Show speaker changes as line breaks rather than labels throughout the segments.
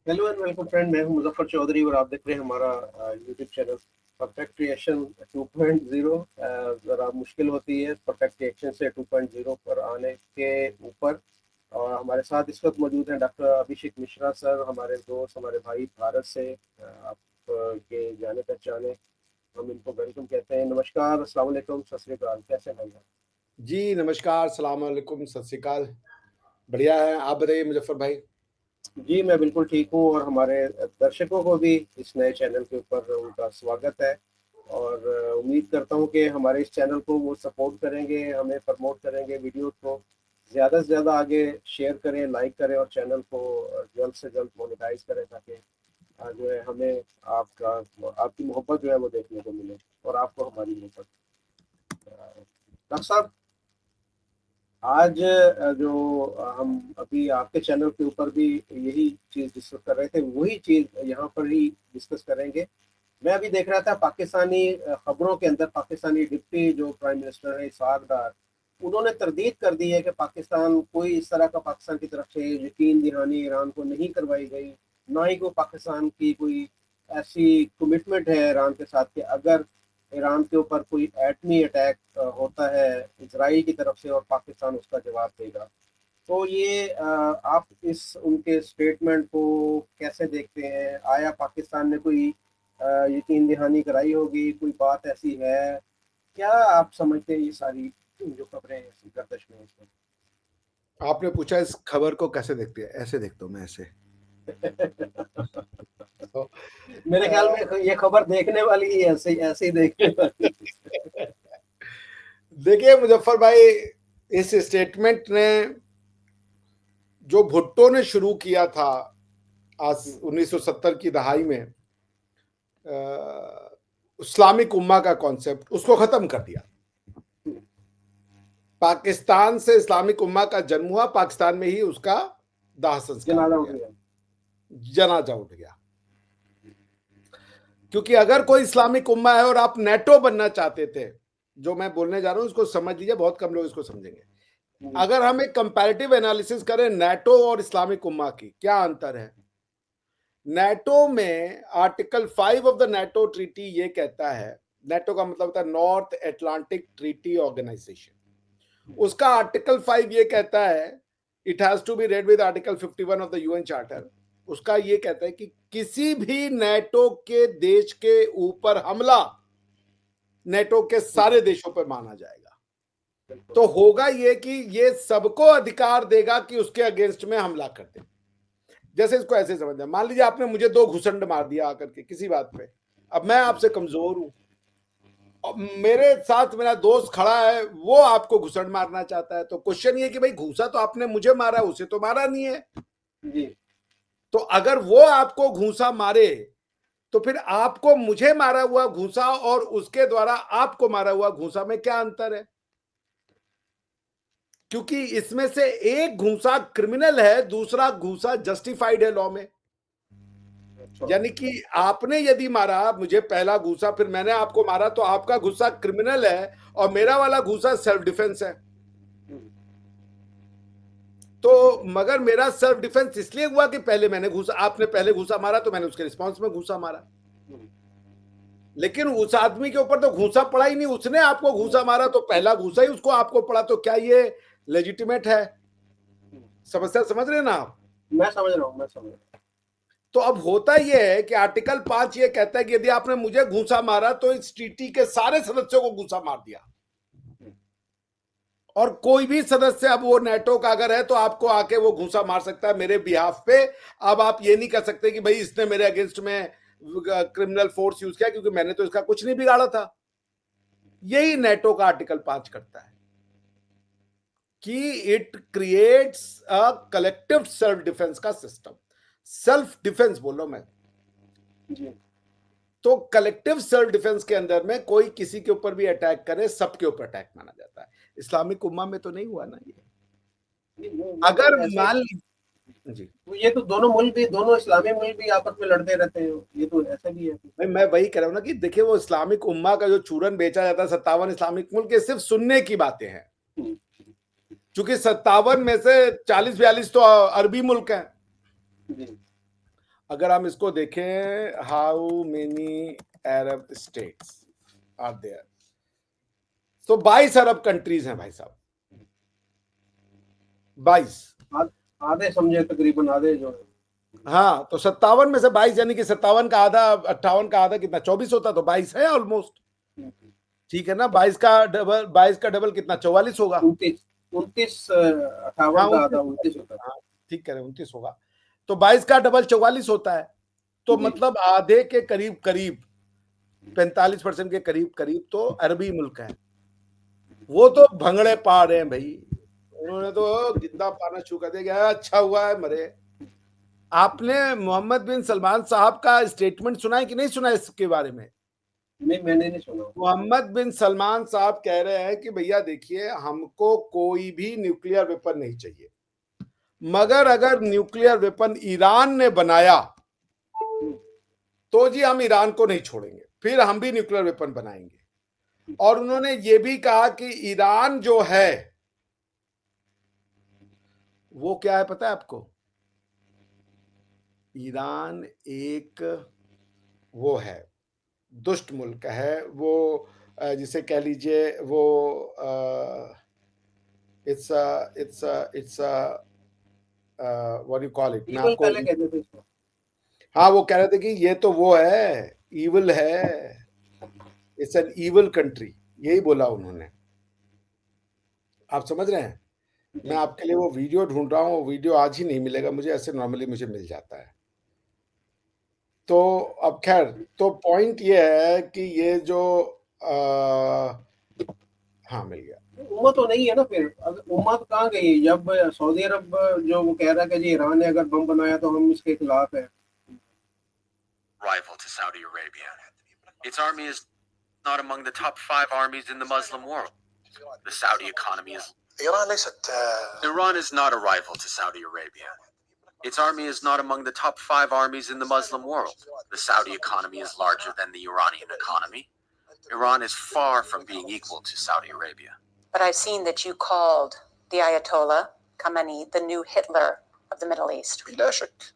Hello and welcome friend, मैं हूं मुजफ्फर चौधरी और आप देख रहे हैं हमारा यूट्यूब चैनल परफेक्ट रिएक्शन 2.0। ज़रा मुश्किल होती है परफेक्ट रिएक्शन से 2.0 पर आने के ऊपर। और हमारे साथ इस वक्त मौजूद हैं डॉक्टर अभिषेक मिश्रा सर, हमारे दोस्त, हमारे भाई भारत से। आप के जाने पहचाने, हम इनको वेलकम कहते हैं। नमस्कार, अस्सलाम वालेकुम, सत श्री अकाल, कैसे हैं आप?
जी, नमस्कार, सलाम अलैकुम, सत श्री अकाल। बढ़िया है, आप बताइए मुज़फ़्फ़र भाई?
जी, मैं बिल्कुल ठीक हूँ और हमारे दर्शकों को भी इस नए चैनल के ऊपर उनका स्वागत है। और उम्मीद करता हूँ कि हमारे इस चैनल को वो सपोर्ट करेंगे, हमें प्रमोट करेंगे, वीडियो को ज़्यादा से ज़्यादा आगे शेयर करें, लाइक करें और चैनल को जल्द से जल्द मोनेटाइज करें, ताकि जो है हमें आपका आपकी मोहब्बत जो है वो देखने को मिले और आपको हमारी मोहब्बत। डॉक्टर साहब, आज जो हम अभी आपके चैनल के ऊपर भी यही चीज़ डिस्कस कर रहे थे, वही चीज़ यहाँ पर ही डिस्कस करेंगे। मैं अभी देख रहा था पाकिस्तानी खबरों के अंदर, पाकिस्तानी डिप्टी जो प्राइम मिनिस्टर है इसहाक डार, उन्होंने तरदीद कर दी है कि पाकिस्तान कोई इस तरह का पाकिस्तान की तरफ से यकीन दहानी ईरान को नहीं करवाई गई, ना ही कोई पाकिस्तान की कोई ऐसी कमिटमेंट है ईरान के साथ कि अगर ईरान के ऊपर कोई एटमी अटैक होता है इसराइल की तरफ से और पाकिस्तान उसका जवाब देगा। तो ये आप इस उनके स्टेटमेंट को कैसे देखते हैं? आया पाकिस्तान ने कोई यकीन दहानी कराई होगी, कोई बात ऐसी है? क्या आप समझते हैं ये सारी जो खबरें हैं इस गर्दिश में इस
आपने पूछा इस खबर को कैसे देखते हैं? ऐसे देखता हूँ मैं ऐसे।
वक्त?
तो
मेरे ख्याल में ये खबर देखने वाली ही ऐसे ऐसे ही देखने वाली है।
देखिए मुज़फ़्फ़र भाई, इस स्टेटमेंट ने जो भुट्टो ने शुरू किया था आज 1970 की दहाई में इस्लामिक उम्मा का कॉन्सेप्ट, उसको ख़त्म कर दिया। पाकिस्तान से इस्लामिक उम्मा का जन्म हुआ, पाकिस्तान में ही उसका दाह संस्कार
जनाजा
हो
उठ
गया,
गया।
जनाजा उठ गया। क्योंकि अगर कोई इस्लामिक उम्मा है और आप नेटो बनना चाहते थे, जो मैं बोलने जा रहा हूं इसको समझ लीजिए, बहुत कम लोग इसको समझेंगे। अगर हम एक कंपैरेटिव एनालिसिस करें नेटो और इस्लामिक उम्मा की, क्या अंतर है? नेटो में article 5 of the NATO treaty ये कहता है, नेटो का मतलब होता है नॉर्थ एटलांटिक ट्रीटी ऑर्गेनाइजेशन। उसका आर्टिकल 5 ये कहता है, it has to be read with article 51 of the UN charter. उसका ये कहता है कि किसी भी नेटो के देश के ऊपर हमला नेटो के सारे देशों पर माना जाएगा। तो होगा ये कि ये सबको अधिकार देगा कि उसके अगेंस्ट में हमला कर दे। जैसे इसको ऐसे समझना, मान लीजिए आपने मुझे 2 घुसंड मार दिया आकर के किसी बात पे, अब मैं आपसे कमजोर हूं और मेरे साथ मेरा दोस्त खड़ा है, वो आपको घुसंड मारना चाहता है, तो क्वेश्चन ये कि भाई घूसा तो आपने मुझे मारा, उसे तो मारा नहीं है।
जी।
तो अगर वो आपको घूसा मारे तो फिर आपको मुझे मारा हुआ घूसा और उसके द्वारा आपको मारा हुआ घूसा में क्या अंतर है? क्योंकि इसमें से एक घूसा क्रिमिनल है, दूसरा घूसा जस्टिफाइड है लॉ में।
अच्छा।
यानी कि आपने यदि मारा मुझे पहला घूसा, फिर मैंने आपको मारा, तो आपका घूसा क्रिमिनल है और मेरा वाला घूसा सेल्फ डिफेंस है। तो मगर मेरा सेल्फ डिफेंस इसलिए हुआ कि पहले मैंने घूसा, आपने पहले घूसा मारा तो मैंने उसके रिस्पॉन्स में घूसा मारा। लेकिन उस आदमी के ऊपर तो घूसा पड़ा ही नहीं, उसने आपको घूसा मारा, तो पहला घूसा ही उसको आपको पड़ा, तो क्या ये लेजिटिमेट है? समस्या समझ रहे हैं ना आप?
मैं समझ रहा हूँ, मैं समझ रहा हूँ।
तो अब होता यह है कि आर्टिकल 5 ये कहता है कि यदि आपने मुझे घूसा मारा तो इस ट्रीटी के सारे सदस्यों को घूसा मार दिया, और कोई भी सदस्य, अब वो नेटो का अगर है तो आपको आके वो घूसा मार सकता है मेरे बिहाफ पे। अब आप ये नहीं कह सकते कि भाई इसने मेरे अगेंस्ट में क्रिमिनल फोर्स यूज किया, क्योंकि मैंने तो इसका कुछ नहीं बिगाड़ा था। यही नेटो का आर्टिकल 5 करता है कि it creates a collective self defence का सिस्टम। सेल्फ डिफेंस बोलो मैं,
जी।
तो कलेक्टिव सेल्फ डिफेंस के अंदर में कोई किसी के ऊपर भी अटैक करे, सबके ऊपर अटैक माना जाता है। इस्लामिक उम्मा में तो नहीं हुआ ना ये।
ये तो
अगर
ऐसे,
मान लीजिए जी,
तो ये तो दोनों मुल्क भी, दोनों इस्लामी मुल्क भी आपस में लड़ते रहते हैं, ये तो ऐसा भी है।
मैं वही कह रहा हूं ना कि देखिए वो इस्लामिक उम्मा का जो चूरन बेचा जाता है 57 इस्लामिक मुल्क, ये सिर्फ सुनने की बातें हैं। क्योंकि 57 में से 40-42 तो अरबी मुल्क हैं।
जी।
अगर हम इसको देखें, how many Arab states are there, तो 22 अरब कंट्रीज हैं भाई साहब, 22।
आधे समझे, तकरीबन आधे जो है।
हाँ, तो 57 में से 22, यानी कि 57 का आधा, 58 का आधा कितना, 24 होता, तो 22 है ऑलमोस्ट। ठीक है ना, 22 का डबल, 22 का डबल कितना, 44 होगा।
29, 29,
हाँ
58 का आधा 29 होता है।
हाँ, ठीक कह रहे, 29 होगा। तो 22 का डबल 44 होता है, तो
जी।
मतलब आधे के करीब करीब 45% के करीब करीब तो अरबी मुल्क है। वो तो भंगड़े पा रहे हैं भाई, उन्होंने तो जिंदा पाना शुरू कर दिया, अच्छा हुआ है मरे। आपने मोहम्मद बिन सलमान साहब का स्टेटमेंट सुना है कि नहीं सुना है इसके बारे में?
नहीं, मैंने नहीं सुना।
मोहम्मद बिन सलमान साहब कह रहे हैं कि भैया देखिए, हमको कोई भी न्यूक्लियर वेपन नहीं चाहिए, मगर अगर न्यूक्लियर वेपन ईरान ने बनाया तो जी हम ईरान को नहीं छोड़ेंगे, फिर हम भी न्यूक्लियर वेपन बनाएंगे। और उन्होंने ये भी कहा कि ईरान जो है वो क्या है पता है आपको? ईरान एक वो है, दुष्ट मुल्क है वो, जिसे कह लीजिए वो, it's what you call it, मैं
इवन
आपको,
पहले कहते थे इसको।
हाँ वो कह रहे थे कि ये तो वो है, ईविल है, इट्स एन ईविल कंट्री, यही बोला उन्होंने। आप समझ रहे हैं? मैं
जी।
आपके लिए वो वीडियो ढूंढ रहा हूँ, वीडियो आज ही नहीं मिलेगा मुझे, ऐसे नॉर्मली मुझे मिल जाता है। तो अब खैर, तो पॉइंट ये है कि ये जो हाँ मिल गया।
उम्मा तो नहीं है ना फिर, उम्मा तो कहाँ गई जब सऊदी अरब जो वो कह रहा है कि जी ईरान ने अगर बम बनाया तो हम इसके खिलाफ है।
Rival to Saudi Arabia. Its army is not among the top 5 armies in the Muslim world. The Saudi economy is... Iran is not a rival to Saudi Arabia. Its army is not among the top 5 armies in the Muslim world. The Saudi economy is larger than the Iranian economy. Iran is far from being equal to Saudi Arabia.
But I've seen that you called the Ayatollah Khamenei the new Hitler of the Middle East.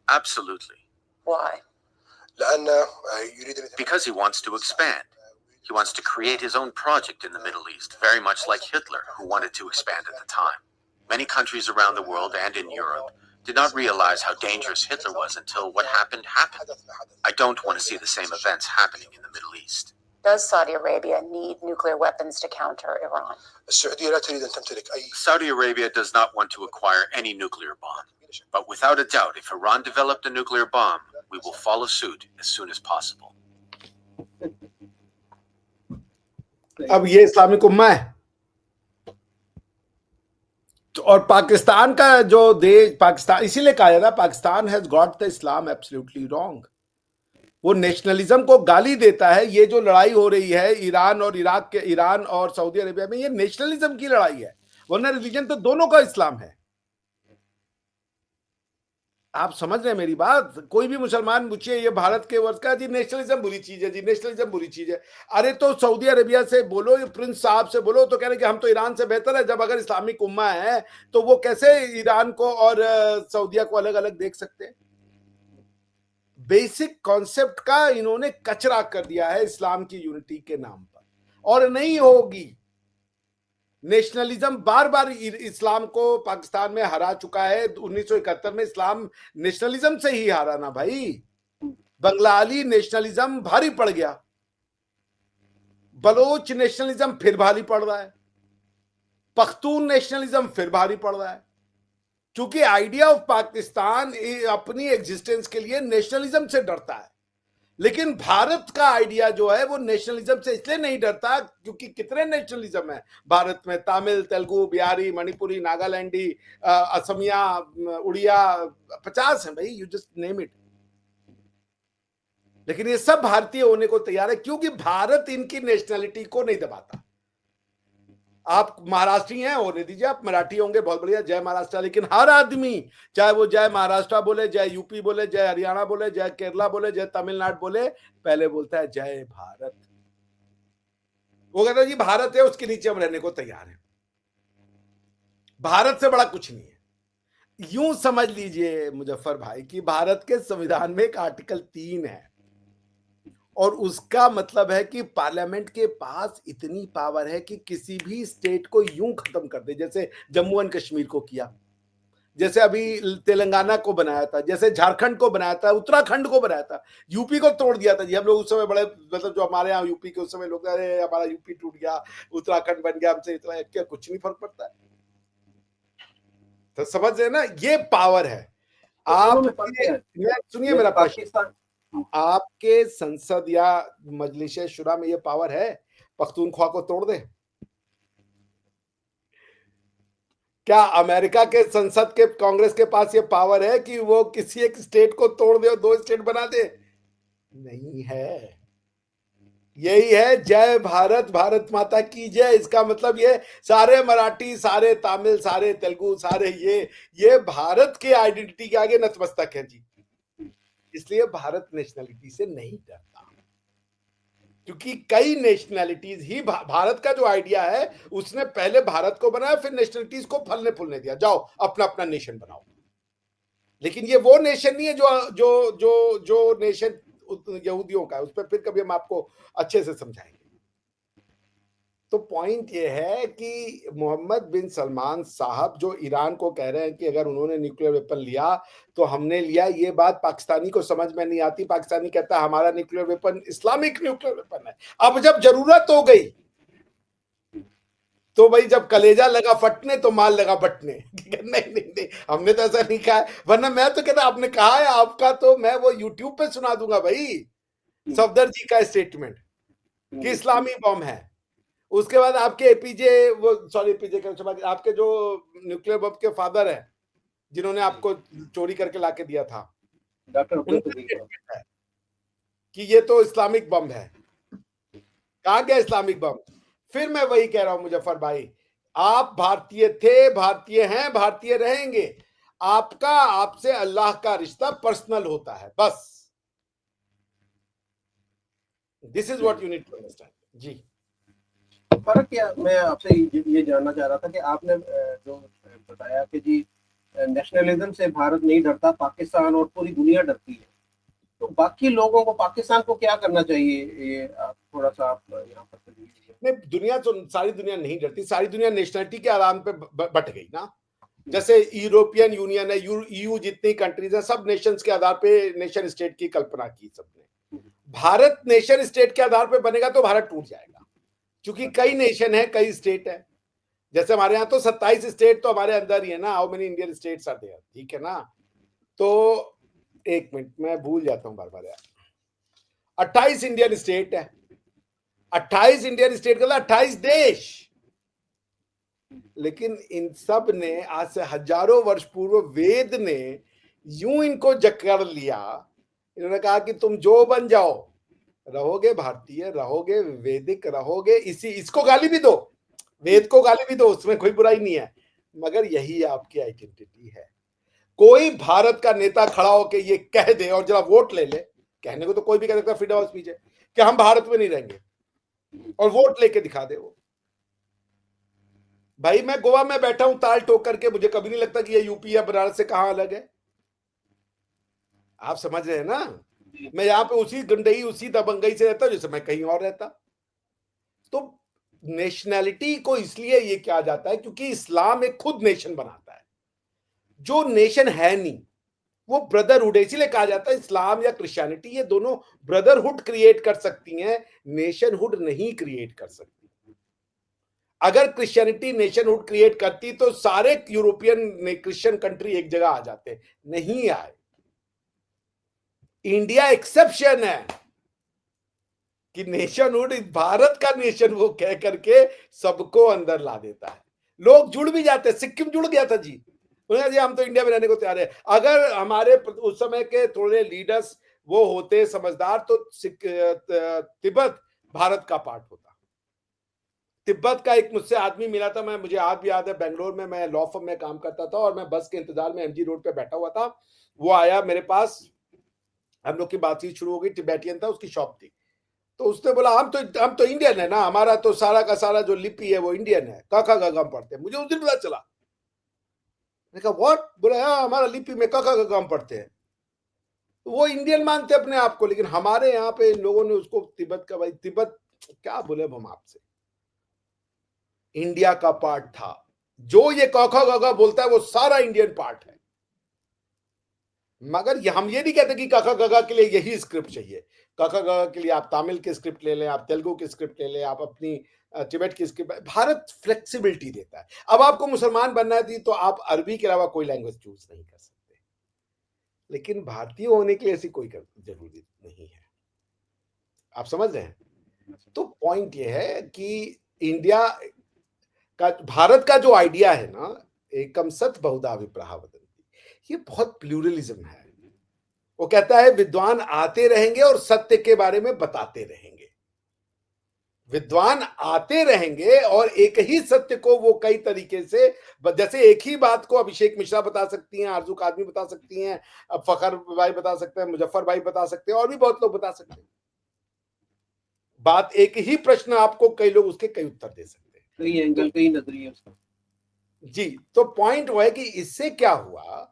Absolutely.
Why?
Because he wants to expand. He wants to create his own project in the Middle East, very much like Hitler, who wanted to expand at the time. Many countries around the world and in Europe did not realize how dangerous Hitler was until what happened happened. I don't want to see the same events happening in the Middle East.
Does Saudi Arabia need nuclear weapons to counter Iran?
Saudi Arabia does not want to acquire any nuclear bomb. But without a doubt, if Iran developed a nuclear bomb, we will follow suit as soon as possible.
अब ये Islamic उम्मा है, तो और पाकिस्तान का जो देश, पाकिस्तान इसीलिए कहा जाता है Pakistan has got the Islam absolutely wrong. वो नेशनलिज्म को गाली देता है। ये जो लड़ाई हो रही है ईरान और इराक के, ईरान और सऊदी अरेबिया में, ये नेशनलिज्म की लड़ाई है, वरना रिलीजन तो दोनों का इस्लाम है। आप समझ रहे हैं मेरी बात? कोई भी मुसलमान पूछिए ये भारत के वर्ष का, जी नेशनलिज्म बुरी चीज है, जी नेशनलिज्म बुरी चीज है। अरे तो सऊदी अरेबिया से बोलो, ये प्रिंस साहब से बोलो, तो कह रहे कि हम तो ईरान से बेहतर है। जब अगर इस्लामिक उम्मा है तो वो कैसे ईरान को और सऊदिया को अलग अलग देख सकते हैं? बेसिक कॉन्सेप्ट का इन्होंने कचरा कर दिया है इस्लाम की यूनिटी के नाम पर, और नहीं होगी। नेशनलिज्म बार बार इस्लाम को पाकिस्तान में हरा चुका है। 1971 में इस्लाम नेशनलिज्म से ही हारा ना भाई। बंगाली नेशनलिज्म भारी पड़ गया, बलोच नेशनलिज्म फिर भारी पड़ रहा है, पख्तून नेशनलिज्म फिर भारी पड़ रहा है। क्योंकि आइडिया ऑफ पाकिस्तान अपनी एग्जिस्टेंस के लिए नेशनलिज्म से डरता है, लेकिन भारत का आइडिया जो है वो नेशनलिज्म से इसलिए नहीं डरता क्योंकि कितने नेशनलिज्म है भारत में, तमिल, तेलुगु, बिहारी, मणिपुरी, नागालैंडी, असमिया, उड़िया, 50 है भाई, यू जस्ट नेम इट। लेकिन ये सब भारतीय होने को तैयार है क्योंकि भारत इनकी नेशनलिटी को नहीं दबाता। आप महाराष्ट्री हैं, होने दीजिए, आप मराठी होंगे, बहुत बढ़िया, जय महाराष्ट्र। लेकिन हर आदमी, चाहे वो जय महाराष्ट्र बोले, जय यूपी बोले, जय हरियाणा बोले, जय केरला बोले, जय तमिलनाडु बोले, पहले बोलता है जय भारत। वो कहता है जी भारत है, उसके नीचे हम रहने को तैयार हैं। भारत से बड़ा कुछ नहीं है। यूं समझ लीजिए मुजफ्फर भाई कि भारत के संविधान में एक आर्टिकल 3 है और उसका मतलब है कि पार्लियामेंट के पास इतनी पावर है कि किसी भी स्टेट को यूं खत्म कर दे, जैसे जम्मू एंड कश्मीर को किया, जैसे अभी तेलंगाना को बनाया था, जैसे झारखंड को बनाया था, उत्तराखंड को बनाया था, यूपी को तोड़ दिया था जी। हम लोग उस समय बड़े, मतलब जो हमारे यहाँ यूपी के उस समय लोग, अरे हमारा यूपी टूट गया, उत्तराखंड बन गया, हमसे इतना, क्या कुछ नहीं फर्क पड़ता है। तो समझ रहे ना, ये पावर है। आप सुनिए मेरा प्रश्न, आपके संसद या मजलिस शुरा में ये पावर है पख्तूनख्वा को तोड़ दे? क्या अमेरिका के संसद के कांग्रेस के पास ये पावर है कि वो किसी एक स्टेट को तोड़ दे और 2 स्टेट बना दे? नहीं है। यही है जय भारत, भारत माता की जय। इसका मतलब ये सारे मराठी, सारे तमिल, सारे तेलुगु, सारे ये भारत के आइडेंटिटी के आगे नतमस्तक है जी। इसलिए भारत नेशनलिटी से नहीं डरता, क्योंकि कई नेशनलिटीज ही भारत का जो आइडिया है उसने पहले भारत को बनाया, फिर नेशनलिटीज को फलने फूलने दिया, जाओ अपना अपना नेशन बनाओ। लेकिन ये वो नेशन नहीं है जो जो जो जो नेशन यहूदियों का है। उस पर फिर कभी हम आपको अच्छे से समझाएंगे। तो पॉइंट ये है कि मोहम्मद बिन सलमान साहब जो ईरान को कह रहे हैं कि अगर उन्होंने न्यूक्लियर वेपन लिया तो हमने लिया, ये बात पाकिस्तानी को समझ में नहीं आती। पाकिस्तानी कहता है हमारा nuclear weapon Islamic nuclear weapon है। अब जब जरूरत हो गई तो भाई जब कलेजा लगा फटने तो माल लगा बटने। नहीं नहीं नहीं, हमने तो ऐसा नहीं कहा है। वरना मैं तो कहता, आपने कहा है आपका, तो मैं वो यूट्यूब पे सुना दूंगा भाई, सफदर जी का स्टेटमेंट कि इस्लामी बम है। उसके बाद आपके एपीजे, वो सॉरी एपीजे के, आपके जो न्यूक्लियर बम के फादर है जिन्होंने आपको चोरी करके लाके दिया था, डॉक्टर, कि ये तो इस्लामिक बम है। कहा गया इस्लामिक बम? फिर मैं वही कह रहा हूं मुजफ्फर भाई, आप भारतीय थे, भारतीय हैं, भारतीय रहेंगे। आपका आपसे अल्लाह का रिश्ता पर्सनल होता है, बस। This is what you need to understand जी।
फर्क क्या, मैं आपसे ये जानना चाह रहा था कि आपने जो बताया कि जी नेशनलिज्म से भारत नहीं डरता, पाकिस्तान और पूरी दुनिया डरती है, तो बाकी लोगों को, पाकिस्तान को क्या करना चाहिए? ये आप थोड़ा सा आप यहाँ पर
नहीं, दुनिया तो, सारी दुनिया नहीं डरती, सारी दुनिया नेशनलिटी के आधार पे बट गई ना। जैसे यूरोपियन यूनियन है, ईयू जितनी कंट्रीज है, सब नेशंस के आधार पे नेशन स्टेट की कल्पना की सबने। भारत नेशन स्टेट के आधार पे बनेगा तो भारत टूट जाएगा, क्योंकि कई नेशन है, कई स्टेट है। जैसे हमारे यहाँ तो 27 स्टेट तो हमारे अंदर ही है ना। How many Indian states are there, ठीक है ना। तो एक मिनट, मैं भूल जाता हूं बार बार यार। 28 इंडियन स्टेट है। 28 इंडियन स्टेट का 28 देश। लेकिन इन सब ने आज से हजारों वर्ष पूर्व वेद ने यूं इनको जकड़ लिया। इन्होंने कहा कि तुम जो बन जाओ, रहोगे भारतीय, रहोगे वैदिक, रहोगे इसको गाली भी दो, वेद को गाली भी दो, उसमें कोई बुराई नहीं है, मगर यही आपकी आइडेंटिटी है। कोई भारत का नेता खड़ा होकर ये कह दे और जरा वोट ले ले, कहने को तो कोई भी कह सकता है फ्रीडम ऑफ स्पीच है, कि हम भारत में नहीं रहेंगे, और वोट लेके दिखा दे वो। भाई मैं गोवा में बैठा हूं ताल ठोक करके, मुझे कभी नहीं लगता कि ये यूपी या बनारस से कहां अलग है। आप समझ रहे हैं ना। मैं यहाँ पे उसी गंडई, उसी दबंगई से रहता हूं जैसे मैं कहीं और रहता। तो नेशनैलिटी को इसलिए ये किया जाता है क्योंकि इस्लाम एक खुद नेशन बनाता है, जो नेशन है नहीं, वो ब्रदरहुड है। इसीलिए कहा जाता है इस्लाम या क्रिश्चियनिटी, ये दोनों ब्रदरहुड क्रिएट कर सकती हैं, नेशनहुड नहीं क्रिएट कर सकती। अगर क्रिश्चियनिटी नेशनहुड क्रिएट करती तो सारे यूरोपियन क्रिश्चियन कंट्री एक जगह आ जाते, नहीं आए। इंडिया एक्सेप्शन है कि नेशनहुड, भारत का नेशन वो कह करके सबको अंदर ला देता है। लोग जुड़ भी जाते हैं, सिक्किम जुड़ गया था जी, उन्होंने जी हम तो इंडिया में रहने को तैयार है। अगर हमारे उस समय के थोड़े लीडर्स वो होते समझदार तो तिब्बत भारत का पार्ट होता। तिब्बत का एक मुझसे आदमी मिला था, मुझे आज भी याद है, बेंगलोर में मैं लॉ फर्म में काम करता था और मैं बस के इंतजार में एमजी रोड पे बैठा हुआ था। वो आया मेरे पास, हम लोग की बातचीत शुरू हो गई। टिबेटियन था, उसकी शॉप थी। तो उसने बोला हम तो इंडियन है ना, हमारा तो सारा का सारा जो लिपि है वो इंडियन है, काका गागा पढ़ते हैं। मुझे उस दिन पता चला मैंने कहा व्हाट? बोला हाँ हमारा लिपि में क ख ग हम पढ़ते हैं। वो इंडियन मानते अपने आप को, लेकिन हमारे यहाँ पे इन लोगों ने उसको तिब्बत का, भाई तिब्बत क्या बोले अब हम आपसे, इंडिया का पार्ट था। जो ये क ख ग घ बोलता है वो सारा इंडियन पार्ट है। मगर हम ये नहीं कहते कि क ख ग घ के लिए यही स्क्रिप्ट चाहिए। क ख ग घ के लिए आप तमिल की स्क्रिप्ट ले लें, आप तेलुगु की स्क्रिप्ट ले लें, आप अपनी तिब्बत की स्क्रिप्ट। भारत फ्लेक्सिबिलिटी देता है। अब आपको मुसलमान बनना है तो आप अरबी के अलावा कोई लैंग्वेज चूज नहीं कर सकते, लेकिन भारतीय होने के लिए ऐसी कोई जरूरी नहीं है। आप समझ रहे हैं? तो पॉइंट ये है कि इंडिया का, भारत का जो आइडिया है ना, एकम सत बहुधा विप्रहा वदन्ति, ये बहुत प्लूरलिज्म है। वो कहता है विद्वान आते रहेंगे और सत्य के बारे में बताते रहेंगे। विद्वान आते रहेंगे और एक ही सत्य को वो कई तरीके से, जैसे एक ही बात को अभिषेक मिश्रा बता सकती हैं, आरजू कादमी बता सकती हैं, फखर भाई बता सकते हैं, मुजफ्फर भाई बता सकते हैं, और भी बहुत लोग बता सकते हैं। बात एक ही प्रश्न, आपको कई लोग उसके कई उत्तर दे सकते हैं,
कई एंगल, कई नजरिए उसका।
जी। तो पॉइंट वो है कि इससे क्या हुआ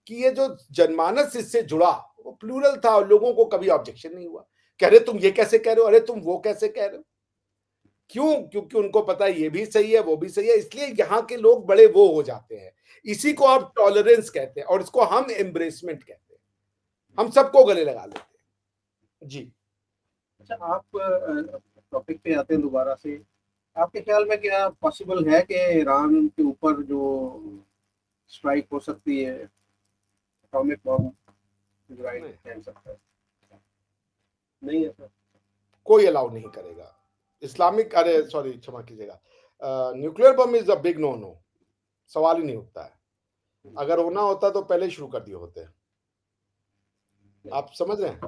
कि ये जो जनमानस इससे जुड़ा वो प्लूरल था और लोगों को कभी ऑब्जेक्शन नहीं हुआ। कह रहे तुम ये कैसे कह रहे हो, अरे तुम वो कैसे कह रहे हो। क्यों? क्योंकि उनको पता है ये भी सही है वो भी सही है, इसलिए यहाँ के लोग बड़े वो हो जाते हैं। इसी को आप टॉलरेंस कहते हैं और इसको हम एम्ब्रेसमेंट कहते हैं। हम सबको गले लगा लेते हैं। जी
अच्छा, आप टॉपिक पे आते हैं दोबारा से। आपके ख्याल में क्या पॉसिबल है कि ईरान के ऊपर जो स्ट्राइक हो सकती है, एटॉमिक बॉम्ब इजराइल फेंक सकता है? नहीं है सर,
कोई अलाउ नहीं करेगा इस्लामिक, अरे सॉरी क्षमा कीजिएगा, nuclear bomb is a big no no, सवाल ही नहीं उठता है। अगर होना होता तो पहले शुरू कर दिए होते। आप समझ रहे हैं?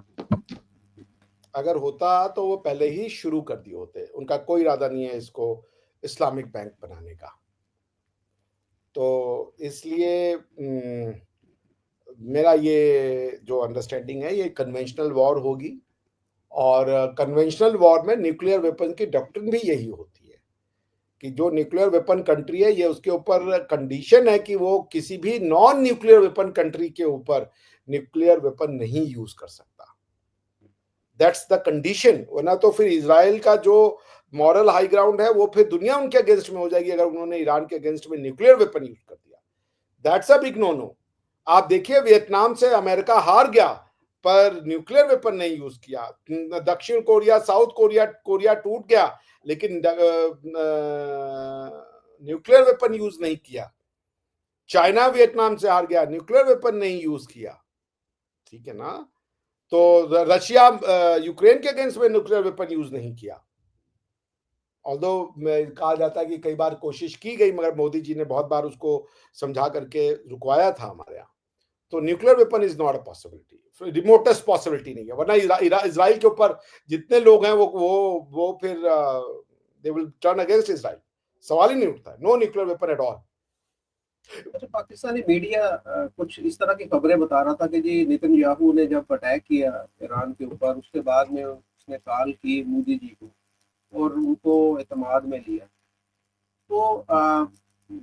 अगर होता तो वो पहले ही शुरू कर दिए होते। उनका कोई इरादा नहीं है इसको इस्लामिक बैंक बनाने का। तो इसलिए मेरा ये जो अंडरस्टैंडिंग है, ये कन्वेंशनल वॉर होगी, और कन्वेंशनल वॉर में न्यूक्लियर वेपन की डॉक्ट्रिन भी यही होती है कि जो न्यूक्लियर वेपन कंट्री है, ये उसके ऊपर कंडीशन है कि वो किसी भी नॉन न्यूक्लियर वेपन कंट्री के ऊपर न्यूक्लियर वेपन नहीं यूज कर सकता। That's the condition. वरना तो फिर इजराइल का जो मॉरल हाई ग्राउंड है वो फिर दुनिया उनके अगेंस्ट में हो जाएगी अगर उन्होंने ईरान के अगेंस्ट में न्यूक्लियर वेपन यूज कर दिया। That's a big no no. आप देखिए वियतनाम से अमेरिका हार गया पर न्यूक्लियर वेपन नहीं यूज किया। दक्षिण कोरिया, साउथ कोरिया, कोरिया टूट गया लेकिन न्यूक्लियर वेपन यूज नहीं किया। चाइना वियतनाम से हार गया, न्यूक्लियर वेपन नहीं यूज किया। ठीक है ना? तो रशिया यूक्रेन के अगेंस्ट में न्यूक्लियर वेपन यूज नहीं किया। ऑल्दो कहा जाता है कि कई बार कोशिश की गई मगर मोदी जी ने बहुत बार उसको समझा करके रुकवाया था हमारे यहाँ। तो nuclear weapon is not a possibility, remotest possibility नहीं है। वरना इजराइल के ऊपर जितने लोग हैं वो फिर they will turn against Israel. सवाल ही नहीं उठता है। No nuclear weapon at all.
अच्छा, पाकिस्तानी मीडिया कुछ इस तरह की खबरें बता रहा था कि जी नेतन्याहू ने जब अटैक किया ईरान के ऊपर, उसके बाद में उसने कॉल की मोदी जी को और उनको एतमाद में लिया। तो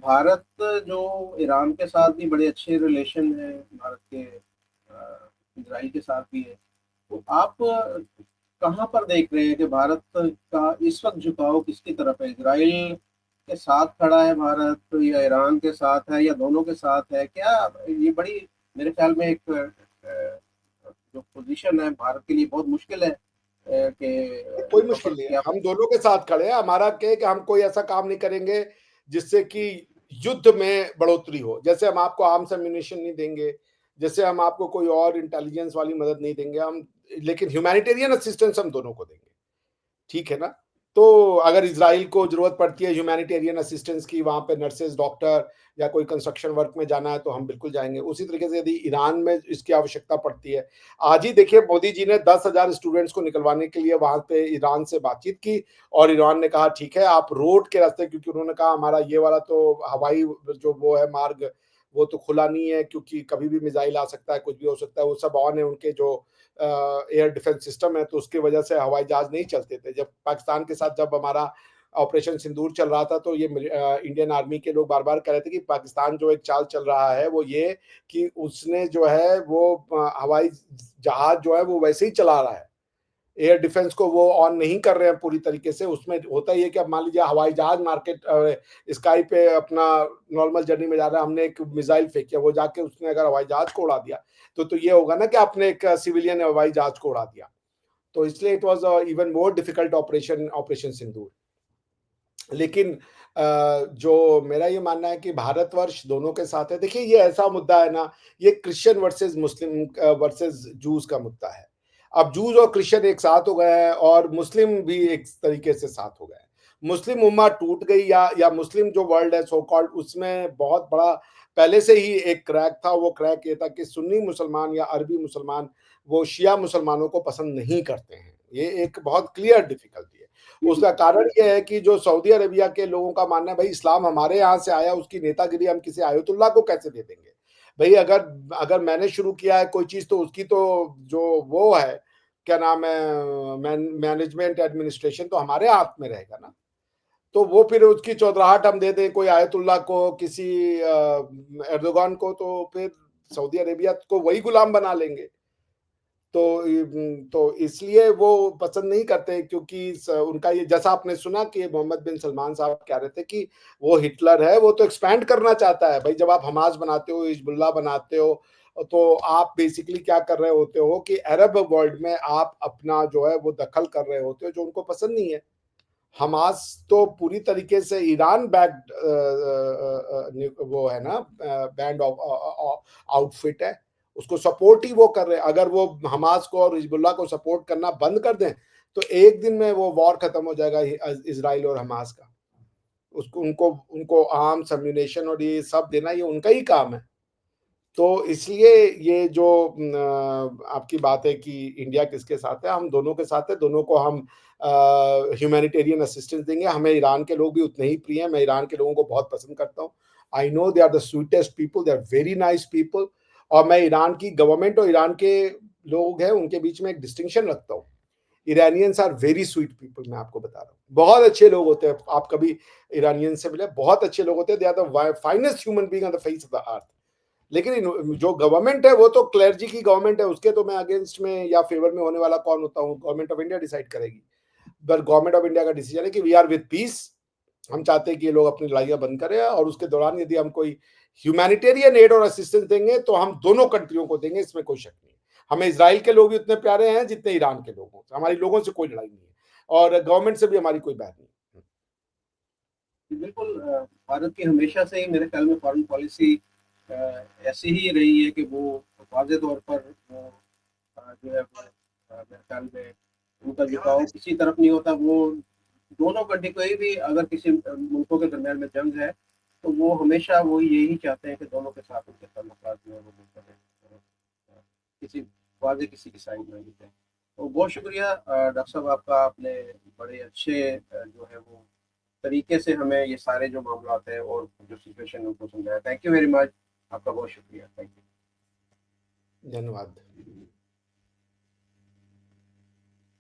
भारत जो ईरान के साथ भी बड़े अच्छे रिलेशन है, भारत के इजराइल के साथ भी है, तो आप कहाँ पर देख रहे हैं कि भारत का इस वक्त झुकाव किसकी तरफ है? इजराइल के साथ खड़ा है भारत या ईरान के साथ है या दोनों के साथ है? क्या ये बड़ी, मेरे ख्याल में एक जो पोजीशन है भारत के लिए बहुत मुश्किल है कि
कोई मुश्किल नहीं है, हम दोनों के साथ खड़े हैं। हमारा क्या कि हम कोई ऐसा काम नहीं करेंगे जिससे कि युद्ध में बढ़ोतरी हो। जैसे हम आपको आर्म्स एम्यूनिशन नहीं देंगे, जैसे हम आपको कोई और इंटेलिजेंस वाली मदद नहीं देंगे हम, लेकिन ह्यूमैनिटेरियन असिस्टेंस हम दोनों को देंगे। ठीक है ना? तो अगर इजराइल को जरूरत पड़ती है ह्यूमैनिटेरियन असिस्टेंस की, वहां पे नर्सेज, डॉक्टर या कोई कंस्ट्रक्शन वर्क में जाना है तो हम बिल्कुल जाएंगे। उसी तरीके से यदि ईरान में इसकी आवश्यकता पड़ती है, आज ही देखिए मोदी जी ने 10,000 स्टूडेंट्स को निकलवाने के लिए वहां पे ईरान से बातचीत की और ईरान ने कहा ठीक है आप रोड के रास्ते, क्योंकि उन्होंने कहा हमारा ये वाला तो हवाई जो वो है मार्ग वो तो खुला नहीं है क्योंकि कभी भी मिसाइल आ सकता है, कुछ भी हो सकता है। वो सब ऑन है उनके जो एयर डिफेंस सिस्टम है, तो उसकी वजह से हवाई जहाज नहीं चलते थे। जब पाकिस्तान के साथ जब हमारा ऑपरेशन सिंदूर चल रहा था तो ये इंडियन आर्मी के लोग बार बार कह रहे थे कि पाकिस्तान जो एक चाल चल रहा है वो ये कि उसने जो है वो हवाई जहाज जो है वो वैसे ही चला रहा है, एयर डिफेंस को वो ऑन नहीं कर रहे हैं पूरी तरीके से। उसमें होता ही है कि अब मान लीजिए हवाई जहाज मार्केट स्काई पे अपना नॉर्मल जर्नी में जा रहा है, हमने एक मिसाइल फेंकी, वो जाके उसने अगर हवाई जहाज को उड़ा दिया तो ये होगा ना कि आपने एक सिविलियन हवाई जहाज को उड़ा दिया। तो इसलिए it was even more difficult operation Sindoor. लेकिन जो मेरा ये मानना है कि भारतवर्ष दोनों के साथ है। देखिए ये ऐसा मुद्दा है ना, ये क्रिश्चियन वर्सेस मुस्लिम वर्सेस जूस का मुद्दा है। अब जूस और क्रिश्चियन एक साथ हो गए हैं और मुस्लिम भी एक तरीके से साथ हो गए हैं। मुस्लिम उम्मा टूट गई या मुस्लिम जो वर्ल्ड है सो कॉल्ड, उसमें बहुत बड़ा पहले से ही एक क्रैक था। वो क्रैक ये था कि सुन्नी मुसलमान या अरबी मुसलमान वो शिया मुसलमानों को पसंद नहीं करते हैं। ये एक बहुत क्लियर डिफिकल्टी है। उसका कारण यह है कि जो सऊदी अरेबिया के लोगों का मानना है भाई इस्लाम हमारे यहाँ से आया, उसकी नेतागिरी हम किसी आयतुल्लाह को कैसे दे देंगे। भाई अगर मैंने शुरू किया है कोई चीज तो उसकी तो जो वो है क्या नाम है मैनेजमेंट एडमिनिस्ट्रेशन तो हमारे हाथ में रहेगा ना। तो वो फिर उसकी चौधराहट हम दे दें कोई आयतुल्लाह को, किसी एर्दोगान को, तो फिर सऊदी अरेबिया को वही गुलाम बना लेंगे। तो इसलिए वो पसंद नहीं करते क्योंकि उनका ये, जैसा आपने सुना कि मोहम्मद बिन सलमान साहब कह रहे थे कि वो हिटलर है, वो तो एक्सपैंड करना चाहता है। भाई जब आप हमास बनाते हो, हिजबुल्लाह बनाते हो, तो आप बेसिकली क्या कर रहे होते हो कि अरब वर्ल्ड में आप अपना जो है वो दखल कर रहे होते हो, जो उनको पसंद नहीं है। हमास तो पूरी तरीके से ईरान बैक्ड वो है ना, बैंड आउटफिट है, उसको सपोर्ट ही वो कर रहे हैं। अगर वो हमास को और हिजबुल्लाह को सपोर्ट करना बंद कर दें तो एक दिन में वो वॉर खत्म हो जाएगा इजराइल और हमास का। उसको उनको उनको आर्म्स एम्यूनेशन और ये सब देना ये उनका ही काम है। तो इसलिए ये जो आपकी बात है कि इंडिया किसके साथ है, हम दोनों के साथ है। दोनों को हम ह्यूमैनिटेरियन असिस्टेंस देंगे। हमें ईरान के लोग भी उतने ही प्रिय हैं। मैं ईरान के लोगों को बहुत पसंद करता हूँ। I know they are the sweetest people, they are very nice people. और मैं ईरान की गवर्नमेंट और ईरान के लोग हैं उनके बीच में एक डिस्टिंक्शन रखता हूँ। Iranians are very sweet people, मैं आपको बता रहा हूँ, बहुत अच्छे लोग होते हैं। आप कभी ईरानियंस से मिले, बहुत अच्छे लोग होते हैं। They are the finest human being on the face of the earth. लेकिन जो गवर्नमेंट है वो तो क्लर्जी की गवर्नमेंट है, उसके तो मैं अगेंस्ट में या फेवर में होने वाला कौन होता हूँ? गवर्नमेंट ऑफ इंडिया डिसाइड करेगी। पर गवर्नमेंट ऑफ इंडिया का डिसीजन है कि वी आर विद पीस। हम चाहते हैं कि ये लोग अपनी लड़ाइयां बंद करें और उसके दौरान यदि हम कोई ह्यूमैनिटेरियन एड और असिस्टेंस देंगे तो हम दोनों कंट्रियों को देंगे, इसमें कोई शक नहीं। हमें इजराइल के लोग भी उतने प्यारे हैं जितने ईरान के लोग हों। हमारी लोगों से कोई लड़ाई नहीं है और गवर्नमेंट से भी हमारी कोई बात नहीं।
बिल्कुल। भारत की हमेशा से ही मेरे ख्याल में फॉरेन पॉलिसी ऐसी ही रही है कि वो वाज़े तौर पर वो जो है मेरे ख्याल में उनका झुकाव किसी तरफ नहीं होता। वो दोनों कंट्री, कोई भी अगर किसी मुल्कों के दरमियान में जंग है तो वो हमेशा वो यही चाहते हैं कि दोनों के साथ उनके ताल्लुकात जो है वो करें, किसी वाज़े किसी की साइड में नहीं थे। तो बहुत शुक्रिया डॉक्टर साहब आपका। आपने बड़े अच्छे जो है वो तरीके से हमें ये सारे जो मामलात हैं और जो सिचुएशन है उनको समझाया। थैंक यू वेरी मच, आपका बहुत शुक्रिया। Thank you.
धन्यवाद।